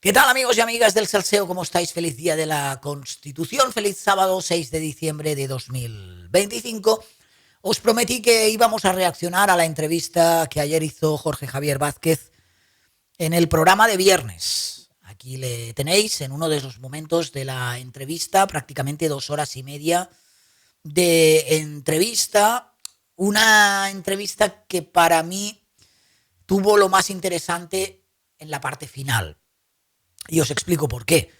¿Qué tal, amigos y amigas del Salseo? ¿Cómo estáis? Feliz día de la Constitución, feliz sábado 6 de diciembre de 2025. Os prometí que íbamos a reaccionar a la entrevista que ayer hizo Jorge Javier Vázquez en el programa de viernes. Aquí le tenéis en uno de esos momentos de la entrevista, prácticamente 2 horas y media de entrevista. Una entrevista que para mí tuvo lo más interesante en la parte final. Y os explico por qué.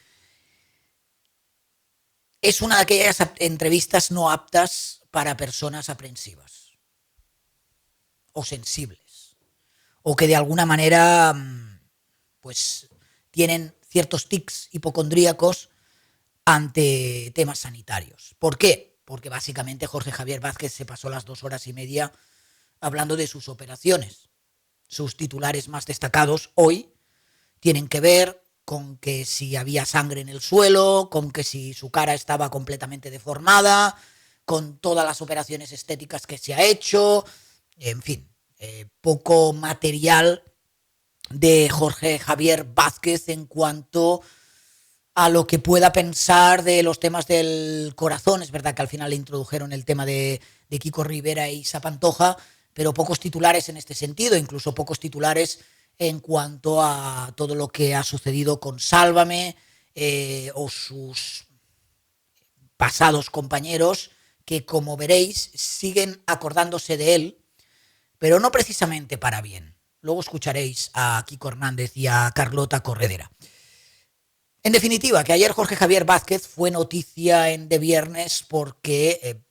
Es una de aquellas entrevistas no aptas para personas aprensivas o sensibles o que de alguna manera pues tienen ciertos tics hipocondríacos ante temas sanitarios. ¿Por qué? Porque básicamente Jorge Javier Vázquez se pasó las 2 horas y media hablando de sus operaciones. Sus titulares más destacados hoy tienen que ver con que si había sangre en el suelo, con que si su cara estaba completamente deformada, con todas las operaciones estéticas que se ha hecho, en fin, poco material de Jorge Javier Vázquez en cuanto a lo que pueda pensar de los temas del corazón. Es verdad que al final le introdujeron el tema de Kiko Rivera y Isa Pantoja, pero pocos titulares en este sentido, incluso pocos titulares en cuanto a todo lo que ha sucedido con Sálvame o sus pasados compañeros, que como veréis siguen acordándose de él, pero no precisamente para bien. Luego escucharéis a Kiko Hernández y a Carlota Corredera. En definitiva, que ayer Jorge Javier Vázquez fue noticia en De Viernes porque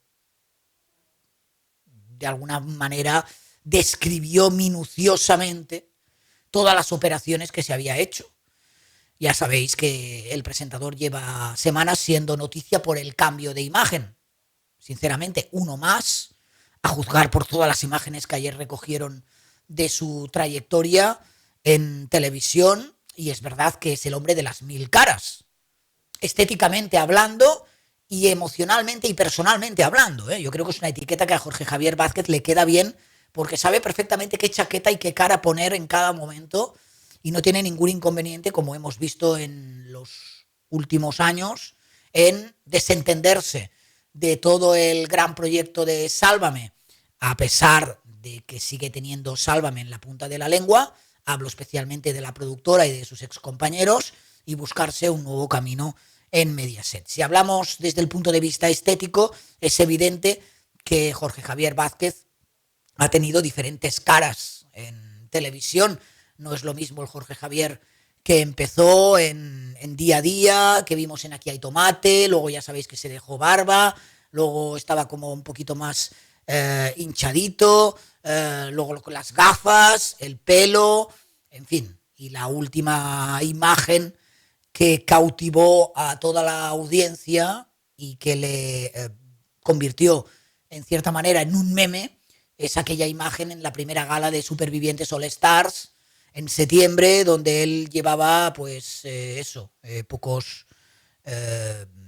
de alguna manera describió minuciosamente todas las operaciones que se había hecho. Ya sabéis que el presentador lleva semanas siendo noticia por el cambio de imagen. Sinceramente, uno más, a juzgar por todas las imágenes que ayer recogieron de su trayectoria en televisión. Y es verdad que es el hombre de las 1000 caras, estéticamente hablando y emocionalmente y personalmente hablando. Yo creo que es una etiqueta que a Jorge Javier Vázquez le queda bien, porque sabe perfectamente qué chaqueta y qué cara poner en cada momento y no tiene ningún inconveniente, como hemos visto en los últimos años, en desentenderse de todo el gran proyecto de Sálvame, a pesar de que sigue teniendo Sálvame en la punta de la lengua. Hablo especialmente de la productora y de sus excompañeros, y buscarse un nuevo camino en Mediaset. Si hablamos desde el punto de vista estético, es evidente que Jorge Javier Vázquez ha tenido diferentes caras en televisión. No es lo mismo el Jorge Javier que empezó en Día a Día, que vimos en Aquí hay tomate, luego ya sabéis que se dejó barba, luego estaba como un poquito más hinchadito, luego con las gafas, el pelo, en fin. Y la última imagen que cautivó a toda la audiencia y que le convirtió en cierta manera en un meme es aquella imagen en la primera gala de Supervivientes All Stars en septiembre, donde él llevaba pues pocos,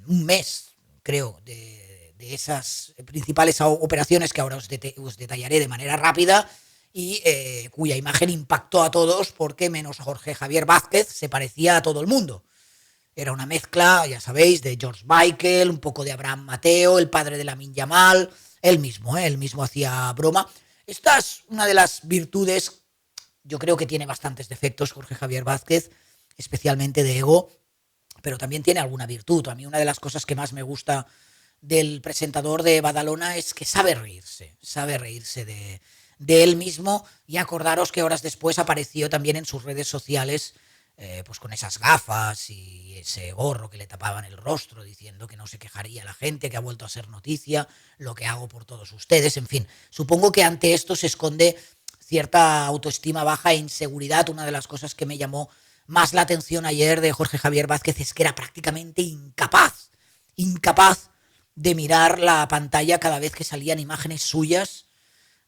un mes creo, de esas principales operaciones que ahora os detallaré de manera rápida, y cuya imagen impactó a todos porque menos Jorge Javier Vázquez se parecía a todo el mundo. Era una mezcla, ya sabéis, de George Michael, un poco de Abraham Mateo, el padre de Lamine Yamal, él mismo hacía broma. Esta es una de las virtudes. Yo creo que tiene bastantes defectos Jorge Javier Vázquez, especialmente de ego, pero también tiene alguna virtud. A mí una de las cosas que más me gusta del presentador de Badalona es que sabe reírse de él mismo, y acordaros que horas después apareció también en sus redes sociales pues con esas gafas y ese gorro que le tapaban el rostro, diciendo que no se quejaría la gente, que ha vuelto a ser noticia, lo que hago por todos ustedes, en fin. Supongo que ante esto se esconde cierta autoestima baja e inseguridad. Una de las cosas que me llamó más la atención ayer de Jorge Javier Vázquez es que era prácticamente incapaz de mirar la pantalla cada vez que salían imágenes suyas,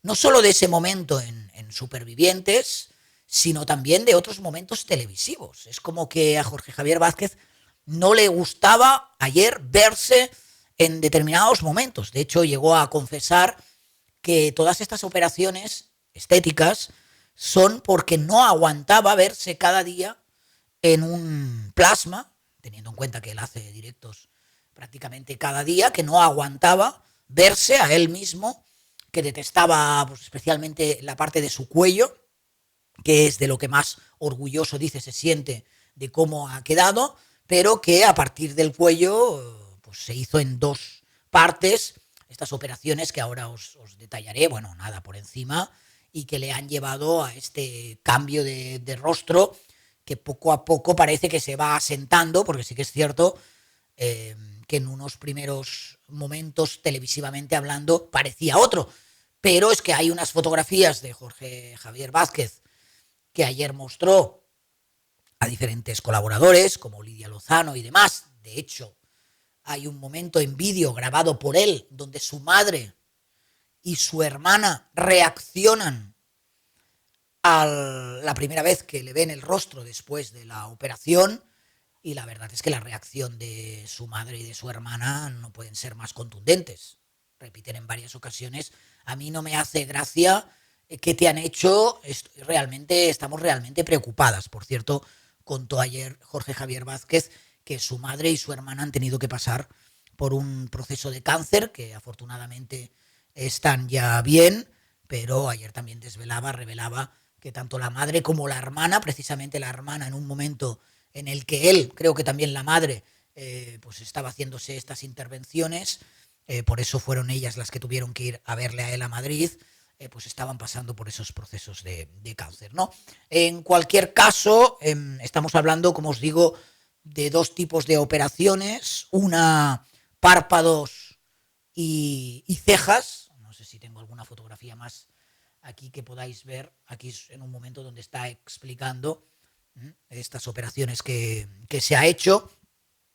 no solo de ese momento en Supervivientes, sino también de otros momentos televisivos. Es como que a Jorge Javier Vázquez no le gustaba ayer verse en determinados momentos. De hecho, llegó a confesar que todas estas operaciones estéticas son porque no aguantaba verse cada día en un plasma, teniendo en cuenta que él hace directos prácticamente cada día, que no aguantaba verse a él mismo, que detestaba pues, especialmente la parte de su cuello, que es de lo que más orgulloso dice se siente de cómo ha quedado, pero que a partir del cuello pues, se hizo en 2 partes estas operaciones que ahora os detallaré, bueno, nada por encima, y que le han llevado a este cambio de rostro que poco a poco parece que se va asentando, porque sí que es cierto que en unos primeros momentos, televisivamente hablando, parecía otro. Pero es que hay unas fotografías de Jorge Javier Vázquez que ayer mostró a diferentes colaboradores, como Lidia Lozano y demás. De hecho, hay un momento en vídeo grabado por él donde su madre y su hermana reaccionan a la primera vez que le ven el rostro después de la operación, y la verdad es que la reacción de su madre y de su hermana no pueden ser más contundentes. Repiten en varias ocasiones, a mí no me hace gracia, ¿qué te han hecho? Estamos realmente preocupadas. Por cierto, contó ayer Jorge Javier Vázquez que su madre y su hermana han tenido que pasar por un proceso de cáncer, que afortunadamente están ya bien, pero ayer también revelaba que tanto la madre como la hermana, precisamente la hermana en un momento en el que él, creo que también la madre, pues estaba haciéndose estas intervenciones, por eso fueron ellas las que tuvieron que ir a verle a él a Madrid, pues estaban pasando por esos procesos de cáncer, ¿no? En cualquier caso, estamos hablando, como os digo, de 2 tipos de operaciones, una párpados y cejas. No sé si tengo alguna fotografía más aquí que podáis ver, aquí en un momento donde está explicando estas operaciones que se ha hecho.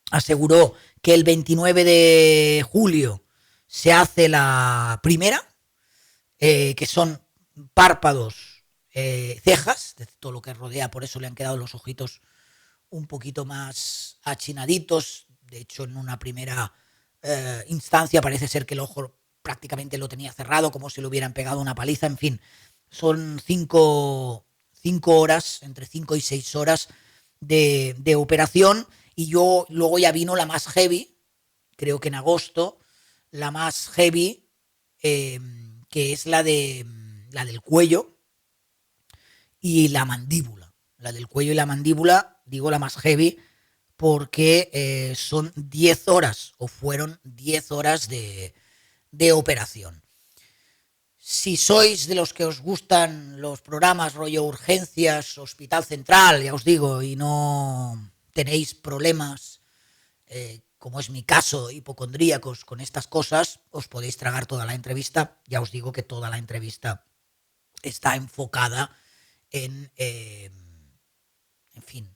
Aseguró que el 29 de julio se hace la primera, que son párpados, cejas, de todo lo que rodea, por eso le han quedado los ojitos un poquito más achinaditos. De hecho, en una primera instancia parece ser que el ojo prácticamente lo tenía cerrado, como si le hubieran pegado una paliza. En fin, son 5 horas, entre 5 y 6 horas de operación. Y luego ya vino la más heavy, creo que en agosto, la más heavy, que es la del cuello y la mandíbula. La del cuello y la mandíbula, digo la más heavy, porque son 10 horas, o fueron 10 horas de operación. Si sois de los que os gustan los programas rollo urgencias, Hospital Central, ya os digo, y no tenéis problemas, como es mi caso, hipocondríacos con estas cosas, os podéis tragar toda la entrevista. Ya os digo que toda la entrevista está enfocada en fin,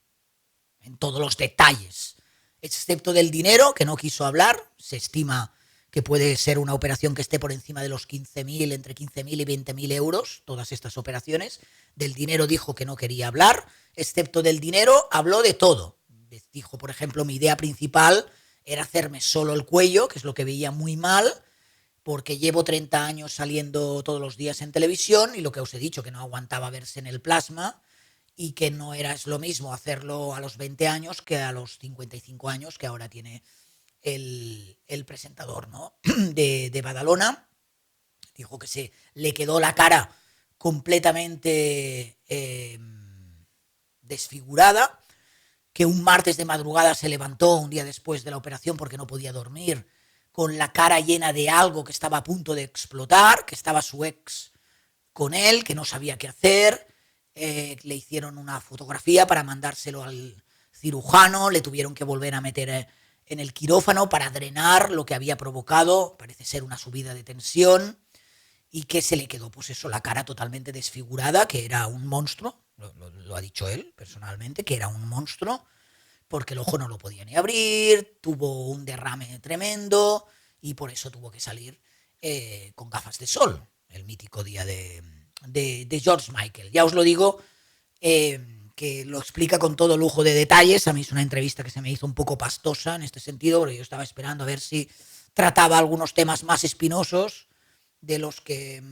en todos los detalles, excepto del dinero, que no quiso hablar. Se estima que puede ser una operación que esté por encima de los 15.000, entre 15.000 y 20.000 euros, todas estas operaciones. Del dinero dijo que no quería hablar, excepto del dinero habló de todo. Dijo, por ejemplo, mi idea principal era hacerme solo el cuello, que es lo que veía muy mal, porque llevo 30 años saliendo todos los días en televisión, y lo que os he dicho, que no aguantaba verse en el plasma, y que no era lo mismo hacerlo a los 20 años que a los 55 años que ahora tiene el presentador, ¿no? de Badalona. Dijo que se le quedó la cara completamente desfigurada, que un martes de madrugada se levantó un día después de la operación porque no podía dormir, con la cara llena de algo que estaba a punto de explotar, que estaba su ex con él, que no sabía qué hacer. Le hicieron una fotografía para mandárselo al cirujano, le tuvieron que volver a meter en el quirófano para drenar lo que había provocado, parece ser una subida de tensión, y que se le quedó, pues eso, la cara totalmente desfigurada, que era un monstruo, lo ha dicho él personalmente, que era un monstruo, porque el ojo no lo podía ni abrir, tuvo un derrame tremendo, y por eso tuvo que salir con gafas de sol, el mítico día de George Michael. Ya os lo digo, que lo explica con todo lujo de detalles. A mí es una entrevista que se me hizo un poco pastosa en este sentido, porque yo estaba esperando a ver si trataba algunos temas más espinosos de los que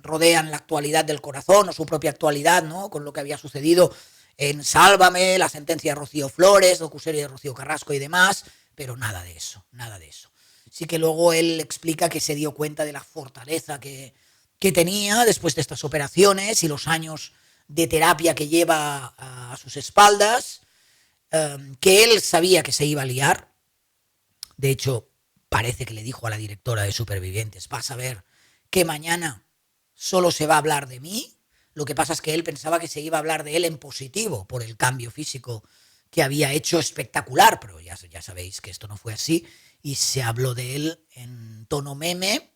rodean la actualidad del corazón o su propia actualidad, ¿no? Con lo que había sucedido en Sálvame, la sentencia de Rocío Flores, docuserie de Rocío Carrasco y demás, pero nada de eso, nada de eso. Sí que luego él explica que se dio cuenta de la fortaleza que tenía después de estas operaciones y los años de terapia que lleva a sus espaldas, que él sabía que se iba a liar. De hecho, parece que le dijo a la directora de Supervivientes, vas a ver que mañana solo se va a hablar de mí. Lo que pasa es que él pensaba que se iba a hablar de él en positivo por el cambio físico que había hecho espectacular, pero ya sabéis que esto no fue así y se habló de él en tono meme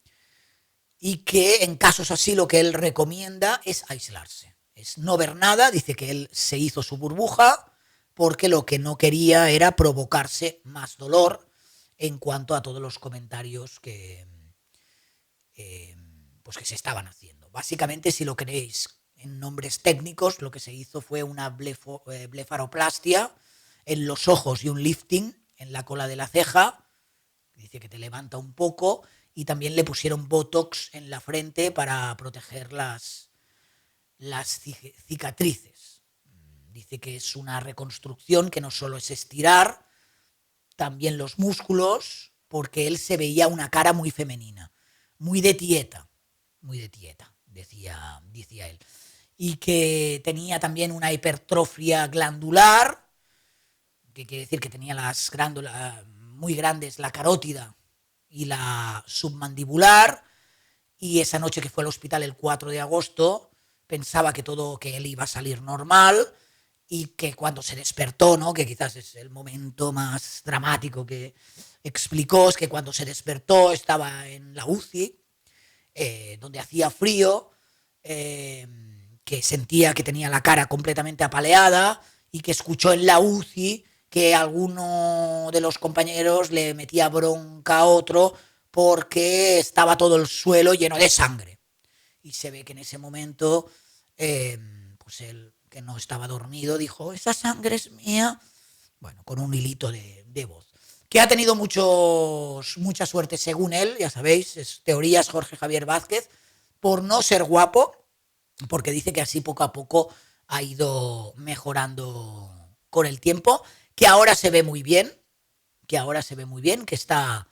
y que en casos así lo que él recomienda es aislarse, es no ver nada. Dice que él se hizo su burbuja porque lo que no quería era provocarse más dolor en cuanto a todos los comentarios pues que se estaban haciendo. Básicamente, si lo queréis en nombres técnicos, lo que se hizo fue una blefaroplastia en los ojos y un lifting en la cola de la ceja. Dice que te levanta un poco, y también le pusieron botox en la frente para proteger las cicatrices. Dice que es una reconstrucción que no solo es estirar, también los músculos, porque él se veía una cara muy femenina, muy de tieta, decía él. Y que tenía también una hipertrofia glandular, que quiere decir que tenía las glándulas muy grandes, la carótida y la submandibular, y esa noche que fue al hospital el 4 de agosto pensaba que él iba a salir normal, y que cuando se despertó, ¿no?, que quizás es el momento más dramático que explicó, es que cuando se despertó estaba en la UCI, donde hacía frío, que sentía que tenía la cara completamente apaleada y que escuchó en la UCI que alguno de los compañeros le metía bronca a otro porque estaba todo el suelo lleno de sangre. Y se ve que en ese momento, pues él, que no estaba dormido, dijo, esa sangre es mía, bueno, con un hilito de voz. Que ha tenido mucha suerte, según él, ya sabéis, es teorías Jorge Javier Vázquez, por no ser guapo, porque dice que así poco a poco ha ido mejorando con el tiempo, que ahora se ve muy bien, que está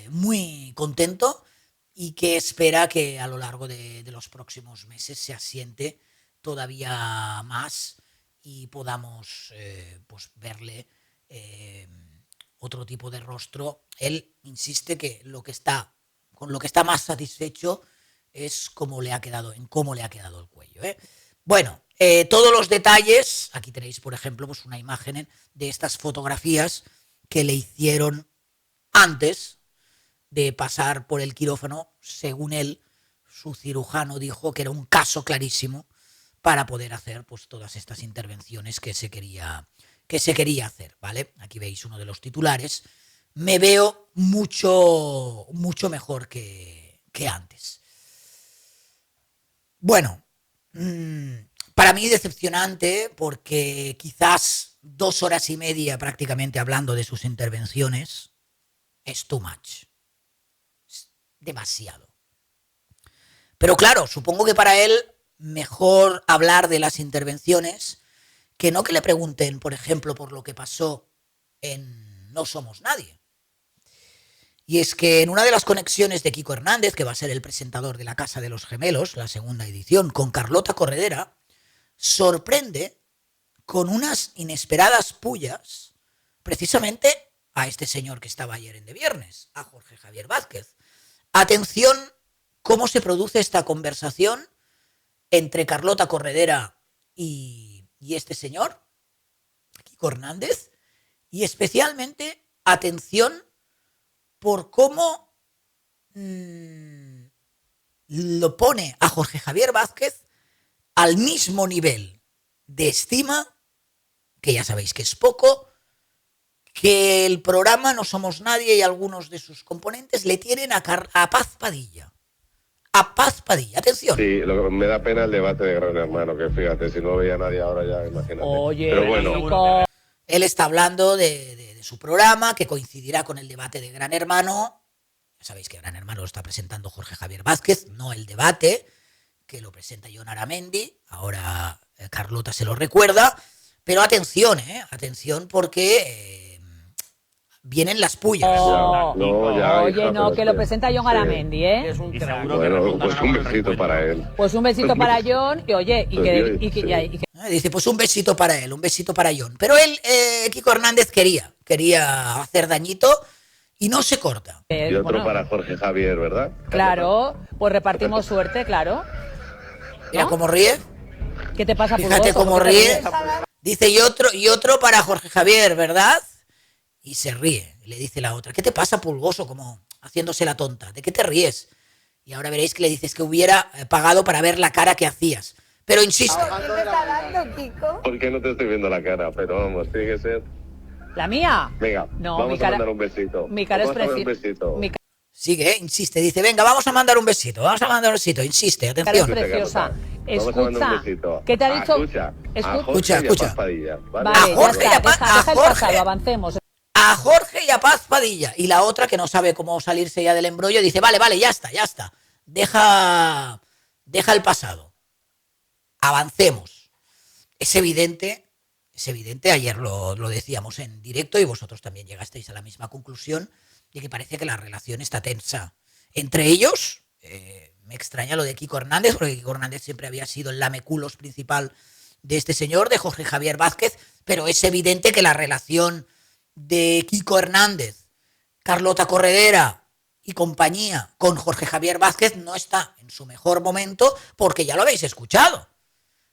muy contento, y que espera que a lo largo de los próximos meses se asiente todavía más y podamos pues verle otro tipo de rostro. Él insiste que con lo que está más satisfecho es cómo le ha quedado el cuello. Bueno, todos los detalles, aquí tenéis, por ejemplo, pues una imagen de estas fotografías que le hicieron antes de pasar por el quirófano. Según él, su cirujano dijo que era un caso clarísimo para poder hacer pues todas estas intervenciones que se quería hacer, ¿vale? Aquí veis uno de los titulares. Me veo mucho mejor que antes. Bueno, para mí decepcionante, porque quizás 2 horas y media prácticamente hablando de sus intervenciones es too much. Es demasiado. Pero claro, supongo que para él mejor hablar de las intervenciones que no que le pregunten, por ejemplo, por lo que pasó en No Somos Nadie. Y es que en una de las conexiones de Kiko Hernández, que va a ser el presentador de La Casa de los Gemelos, la segunda edición, con Carlota Corredera, sorprende con unas inesperadas pullas precisamente a este señor que estaba ayer en De Viernes, a Jorge Javier Vázquez. Atención cómo se produce esta conversación entre Carlota Corredera y este señor, Kiko Hernández, y especialmente atención por cómo lo pone a Jorge Javier Vázquez al mismo nivel de estima, que ya sabéis que es poco, que el programa No Somos Nadie y algunos de sus componentes le tienen a Paz Padilla. A Paz Padilla, atención. Sí, lo que me da pena el debate de Gran Hermano, que fíjate, si no veía a nadie ahora ya, imagínate. Oye, pero bueno. Él está hablando de su programa, que coincidirá con el debate de Gran Hermano. Ya sabéis que Gran Hermano lo está presentando Jorge Javier Vázquez, no el debate, que lo presenta Jon Aramendi, ahora Carlota se lo recuerda, pero atención, atención porque vienen las pullas. Oye, no, que lo presenta Jon Aramendi, ¿eh? Es un bueno, pues un besito para él. Pues un besito para Jon, y oye, dice, pues un besito para él, un besito para Jon. Pero él, Kiko Hernández, quería hacer dañito y no se corta. Y otro para Jorge Javier, ¿verdad? Claro, pues repartimos suerte, claro. Mira cómo ríe. ¿Qué te pasa, Pulgoso? Fíjate cómo ríe. Dice, y otro para Jorge Javier, ¿verdad? Y se ríe. Le dice la otra, ¿qué te pasa, Pulgoso? Como haciéndose la tonta. ¿De qué te ríes? Y ahora veréis que le dices que hubiera pagado para ver la cara que hacías. Pero insiste. ¿Qué te está dando, Kiko? ¿Por qué no te estoy viendo la cara? Pero vamos, tiene que ser... ¿La mía? Venga, no, vamos a mandar un besito. Mi cara es preciosa. Sigue, insiste, dice, venga, vamos a mandar un besito, insiste, atención. Mi cara es preciosa. Escucha, ¿qué te ha dicho? Escucha. Vale, ya está, deja el pasado, avancemos. A Jorge y a Paz Padilla. Y la otra, que no sabe cómo salirse ya del embrollo, dice, vale, ya está. Deja el pasado. Avancemos. Es evidente, ayer lo decíamos en directo y vosotros también llegasteis a la misma conclusión de que parece que la relación está tensa. Entre ellos, me extraña lo de Kiko Hernández, porque Kiko Hernández siempre había sido el lameculos principal de este señor, de Jorge Javier Vázquez, pero es evidente que la relación de Kiko Hernández, Carlota Corredera y compañía con Jorge Javier Vázquez no está en su mejor momento, porque ya lo habéis escuchado.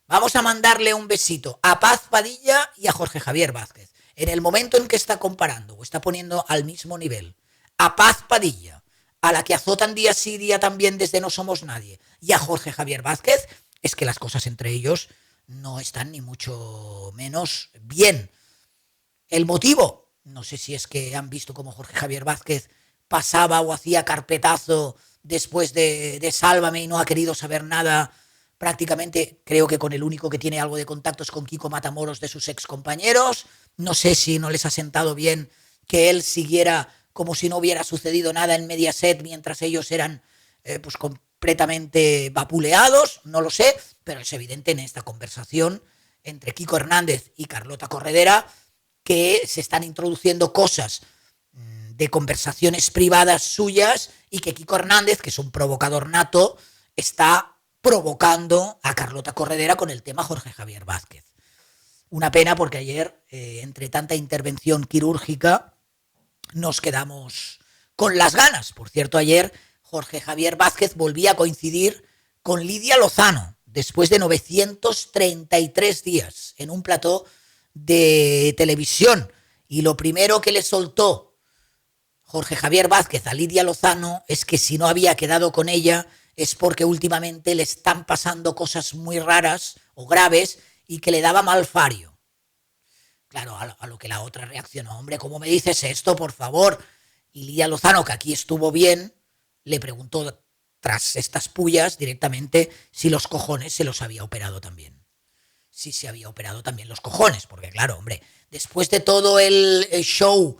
Vamos a mandarle un besito a Paz Padilla y a Jorge Javier Vázquez. En el momento en que está comparando o está poniendo al mismo nivel a Paz Padilla, a la que azotan día sí día también desde No Somos Nadie, y a Jorge Javier Vázquez, es que las cosas entre ellos no están ni mucho menos bien. El motivo, no sé si es que han visto cómo Jorge Javier Vázquez pasaba o hacía carpetazo después de Sálvame y no ha querido saber nada. Prácticamente creo que con el único que tiene algo de contacto es con Kiko Matamoros, de sus excompañeros. No sé si no les ha sentado bien que él siguiera como si no hubiera sucedido nada en Mediaset mientras ellos eran pues completamente vapuleados, no lo sé, pero es evidente en esta conversación entre Kiko Hernández y Carlota Corredera que se están introduciendo cosas de conversaciones privadas suyas y que Kiko Hernández, que es un provocador nato, está provocando a Carlota Corredera con el tema Jorge Javier Vázquez. Una pena porque ayer, entre tanta intervención quirúrgica, nos quedamos con las ganas. Por cierto, ayer Jorge Javier Vázquez volvía a coincidir con Lidia Lozano después de 933 días en un plató de televisión. Y lo primero que le soltó Jorge Javier Vázquez a Lidia Lozano es que si no había quedado con ella es porque últimamente le están pasando cosas muy raras o graves y que le daba mal fario. Claro, a lo que la otra reaccionó, hombre, ¿cómo me dices esto, por favor? Y Lidia Lozano, que aquí estuvo bien, le preguntó tras estas pullas directamente si los cojones se los había operado también. Si se había operado también los cojones, porque claro, hombre, después de todo el show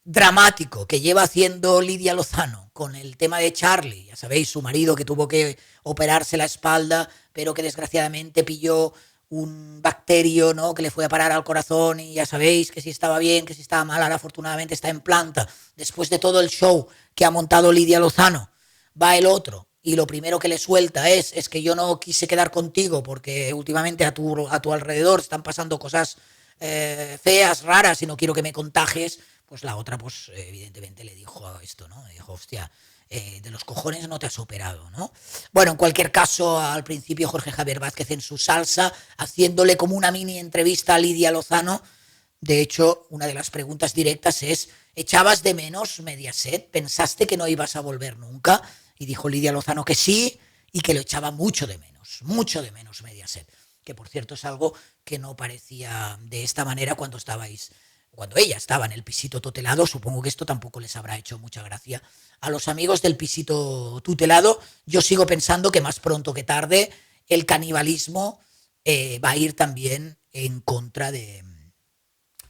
dramático que lleva haciendo Lidia Lozano con el tema de Charlie, ya sabéis, su marido que tuvo que operarse la espalda, pero que desgraciadamente pilló un bacterio, ¿no?, que le fue a parar al corazón y ya sabéis que si estaba bien, que si estaba mal, ahora afortunadamente está en planta. Después de todo el show que ha montado Lidia Lozano, va el otro y lo primero que le suelta es que yo no quise quedar contigo porque últimamente a tu alrededor están pasando cosas feas, raras y no quiero que me contagies. Pues la otra, pues evidentemente le dijo esto, ¿no? Le dijo, hostia, de los cojones no te has operado, ¿no? Bueno, en cualquier caso, al principio Jorge Javier Vázquez en su salsa, haciéndole como una mini entrevista a Lidia Lozano. De hecho, una de las preguntas directas es, ¿echabas de menos Mediaset? ¿Pensaste que no ibas a volver nunca? Y dijo Lidia Lozano que sí y que lo echaba mucho de menos Mediaset. Que por cierto es algo que no parecía de esta manera cuando ella estaba en el pisito tutelado. Supongo que esto tampoco les habrá hecho mucha gracia a los amigos del pisito tutelado. Yo sigo pensando que más pronto que tarde el canibalismo va a ir también en contra de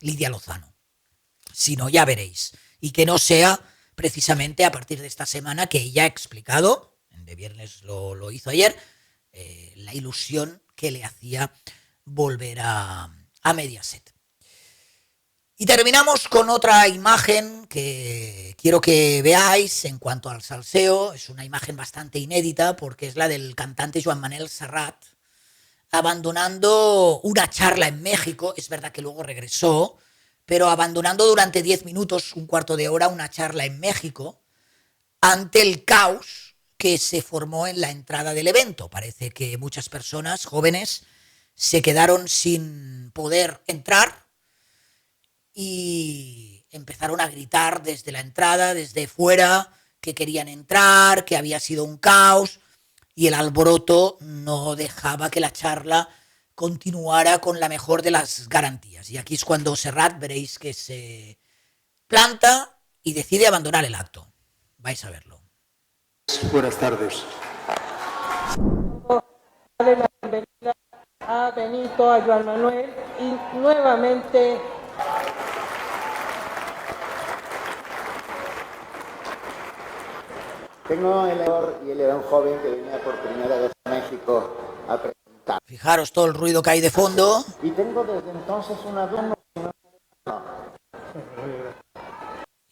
Lidia Lozano. Si no, ya veréis. Y que no sea precisamente a partir de esta semana que ella ha explicado, de viernes lo hizo ayer, la ilusión que le hacía volver a Mediaset. Y terminamos con otra imagen que quiero que veáis en cuanto al salseo. Es una imagen bastante inédita porque es la del cantante Joan Manel Serrat abandonando una charla en México. Es verdad que luego regresó, pero abandonando durante 10 minutos, un cuarto de hora, una charla en México ante el caos que se formó en la entrada del evento. Parece que muchas personas jóvenes se quedaron sin poder entrar y empezaron a gritar desde la entrada, desde fuera, que querían entrar, que había sido un caos, y el alboroto no dejaba que la charla continuara con la mejor de las garantías. Y aquí es cuando Serrat, veréis que se planta y decide abandonar el acto. Vais a verlo. Buenas tardes. Darle la bienvenida a Benito, a Joan Manuel y nuevamente tengo el honor y el león joven que venía por primera vez a México a presentar. Fijaros todo el ruido que hay de fondo. Y tengo desde entonces una duda.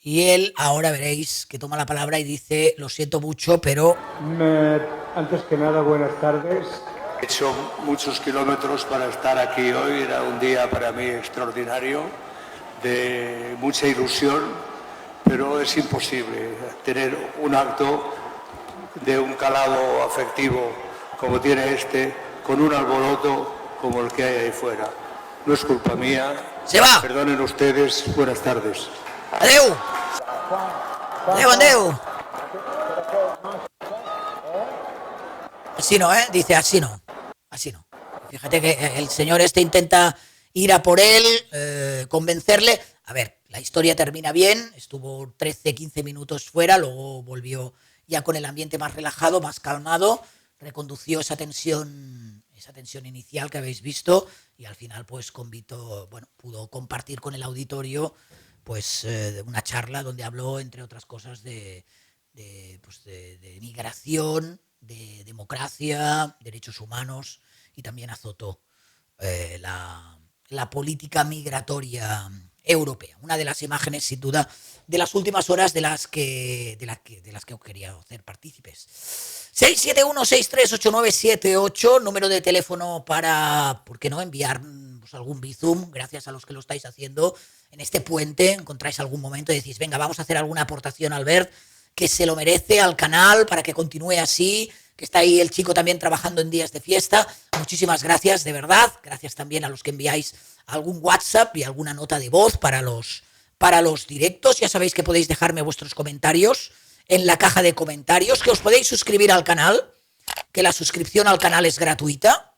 Y él, ahora veréis que toma la palabra y dice, lo siento mucho, pero... Antes que nada, buenas tardes. He hecho muchos kilómetros para estar aquí hoy. Era un día para mí extraordinario, de mucha ilusión, pero es imposible tener un acto de un calado afectivo como tiene este, con un alboroto como el que hay ahí fuera. No es culpa mía. ¡Se va! Perdonen ustedes. Buenas tardes. ¡Adeu! ¡Adeu, adeu! Así no, ¿eh? Dice así no. Así no. Fíjate que el señor este intenta ir a por él, convencerle. A ver, la historia termina bien. Estuvo 13, 15 minutos fuera. Luego volvió ya con el ambiente más relajado, más calmado. Recondució esa tensión inicial que habéis visto. Y al final, pues, pudo compartir con el auditorio pues una charla donde habló, entre otras cosas, de migración, de democracia, derechos humanos, y también azotó la política migratoria europea. Una de las imágenes, sin duda, de las últimas horas de las que os quería hacer partícipes. 671-638978, número de teléfono para, ¿por qué no?, enviar algún bizum, gracias a los que lo estáis haciendo en este puente. Encontráis algún momento y decís, venga, vamos a hacer alguna aportación, Albert, que se lo merece al canal para que continúe así, que está ahí el chico también trabajando en días de fiesta. Muchísimas gracias, de verdad. Gracias también a los que enviáis algún WhatsApp y alguna nota de voz para los directos. Ya sabéis que podéis dejarme vuestros comentarios en la caja de comentarios, que os podéis suscribir al canal, que la suscripción al canal es gratuita.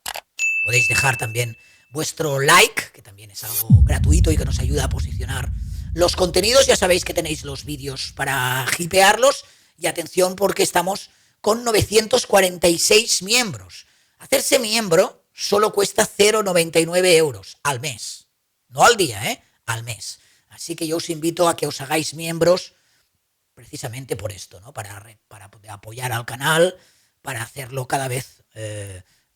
Podéis dejar también vuestro like, que también es algo gratuito y que nos ayuda a posicionar los contenidos. Ya sabéis que tenéis los vídeos para hipearlos. Y atención, porque estamos con 946 miembros. Hacerse miembro solo cuesta 0,99 euros al mes. No al día, al mes. Así que yo os invito a que os hagáis miembros precisamente por esto, ¿no? Para poder apoyar al canal, para hacerlo cada vez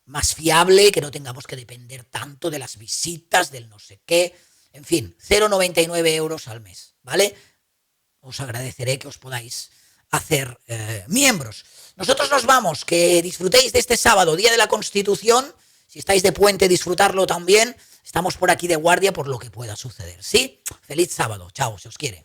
más fiable, que no tengamos que depender tanto de las visitas, del no sé qué. En fin, 0,99 euros al mes, ¿vale? Os agradeceré que os podáis hacer miembros. Nosotros nos vamos, que disfrutéis de este sábado, Día de la Constitución. Si estáis de puente, disfrutarlo también. Estamos por aquí de guardia por lo que pueda suceder, ¿sí? Feliz sábado, chao, se os quiere.